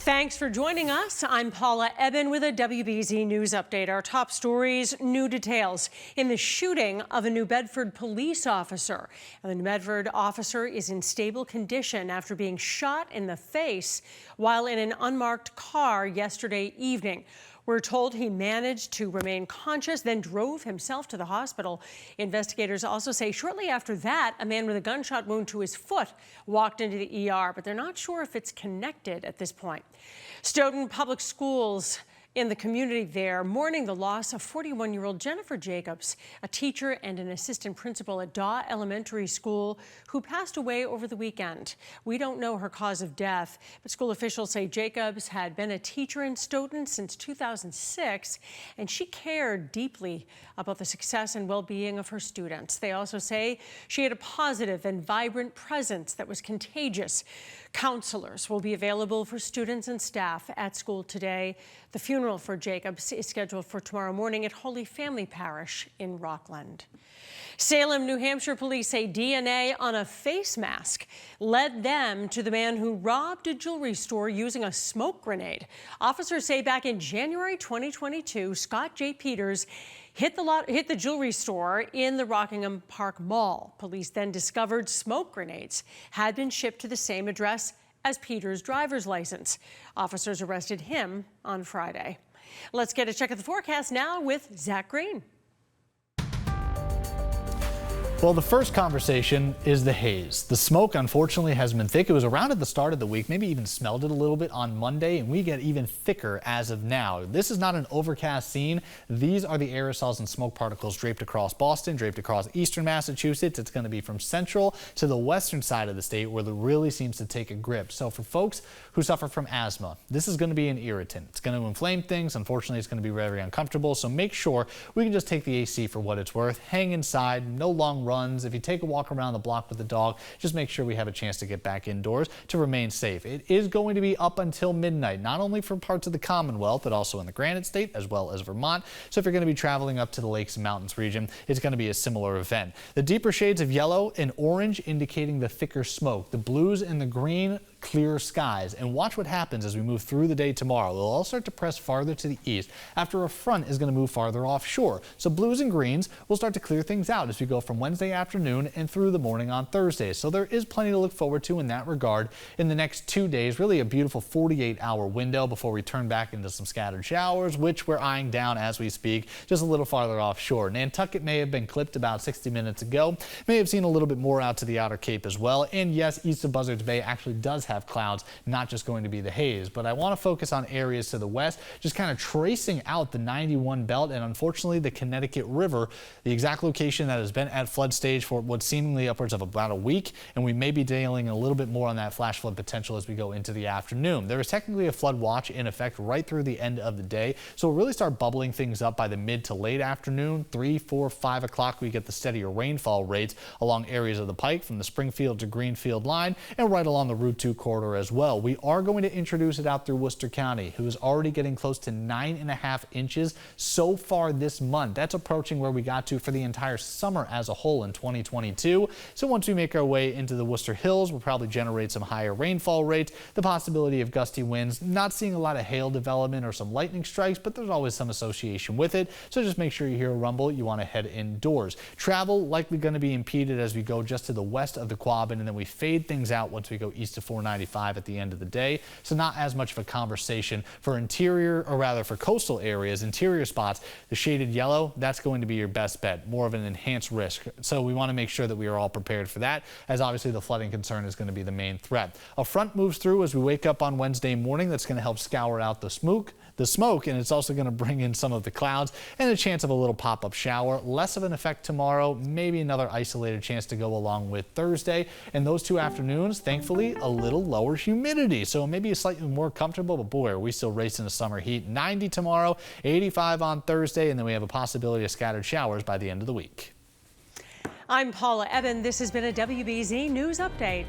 Thanks for joining us. I'm Paula Ebben with a WBZ News Update. Our top stories, new details in the shooting of a New Bedford police officer. The New Bedford officer is in stable condition after being shot in the face while in an unmarked car yesterday evening. We're told he managed to remain conscious, then drove himself to the hospital. Investigators also say shortly after that, a man with a gunshot wound to his foot walked into the ER, but they're not sure if it's connected at this point. Stoughton Public Schools in the community there mourning the loss of 41-year-old Jennifer Jacobs, a teacher and an assistant principal at Daw Elementary School who passed away over the weekend. We don't know her cause of death, but school officials say Jacobs had been a teacher in Stoughton since 2006, and she cared deeply about the success and well-being of her students. They also say she had a positive and vibrant presence that was contagious. Counselors will be available for students and staff at school today. The funeral for Jacobs is scheduled for tomorrow morning at Holy Family Parish in Rockland. Salem, New Hampshire police say DNA on a face mask led them to the man who robbed a jewelry store using a smoke grenade. Officers say back in January 2022, Scott J. Peters hit the jewelry store in the Rockingham Park Mall. Police then discovered smoke grenades had been shipped to the same address as Peters' driver's license. Officers arrested him on Friday. Let's get a check of the forecast now with Zack Green. Well, the first conversation is the haze. The smoke, unfortunately, has been thick. It was around at the start of the week, maybe even smelled it a little bit on Monday, and we get even thicker as of now. This is not an overcast scene. These are the aerosols and smoke particles draped across Boston, draped across eastern Massachusetts. It's going to be from central to the western side of the state where it really seems to take a grip. So for folks who suffer from asthma, this is going to be an irritant. It's going to inflame things. Unfortunately, it's going to be very uncomfortable. So make sure we can just take the AC for what it's worth. Hang inside, no long runs. If you take a walk around the block with the dog, just make sure we have a chance to get back indoors to remain safe. It is going to be up until midnight, not only for parts of the Commonwealth, but also in the Granite State as well as Vermont. So if you're going to be traveling up to the Lakes and Mountains region, it's going to be a similar event. The deeper shades of yellow and orange indicating the thicker smoke. The blues and the green, clear skies. And watch what happens as we move through the day tomorrow. They'll all start to press farther to the east after a front is going to move farther offshore. So blues and greens will start to clear things out as we go from Wednesday afternoon and through the morning on Thursday. So there is plenty to look forward to in that regard in the next 2 days. Really a beautiful 48-hour window before we turn back into some scattered showers, which we're eyeing down as we speak, just a little farther offshore. Nantucket may have been clipped about 60 minutes ago. May have seen a little bit more out to the outer Cape as well. And yes, east of Buzzards Bay actually does have clouds, not just going to be the haze. But I want to focus on areas to the west, just kind of tracing out the 91 belt and unfortunately the Connecticut River, the exact location that has been at flood stage for what's seemingly upwards of about a week, and we may be dealing a little bit more on that flash flood potential as we go into the afternoon. There is technically a flood watch in effect right through the end of the day, so we'll really start bubbling things up by the mid to late afternoon. 3, 4, 5 o'clock we get the steadier rainfall rates along areas of the Pike from the Springfield to Greenfield line and right along the Route 2 corridor as well. We are going to introduce it out through Worcester County, who is already getting close to 9.5 inches so far this month. That's approaching where we got to for the entire summer as a whole in 2022. So once we make our way into the Worcester Hills, we'll probably generate some higher rainfall rates, the possibility of gusty winds, not seeing a lot of hail development or some lightning strikes, but there's always some association with it. So just make sure you hear a rumble, you want to head indoors. Travel likely going to be impeded as we go just to the west of the Quabbin, and then we fade things out once we go east of 495 at the end of the day. So not as much of a conversation for interior, or rather for coastal areas, interior spots. The shaded yellow, that's going to be your best bet, more of an enhanced risk. So we want to make sure that we are all prepared for that, as obviously the flooding concern is going to be the main threat. A front moves through as we wake up on Wednesday morning. That's going to help scour out the smoke, and it's also going to bring in some of the clouds and a chance of a little pop-up shower. Less of an effect tomorrow, maybe another isolated chance to go along with Thursday. And those 2 afternoons, thankfully, a little lower humidity. So maybe slightly more comfortable, but boy, are we still racing the summer heat. 90 tomorrow, 85 on Thursday, and then we have a possibility of scattered showers by the end of the week. I'm Paula Ebben. This has been a WBZ News Update.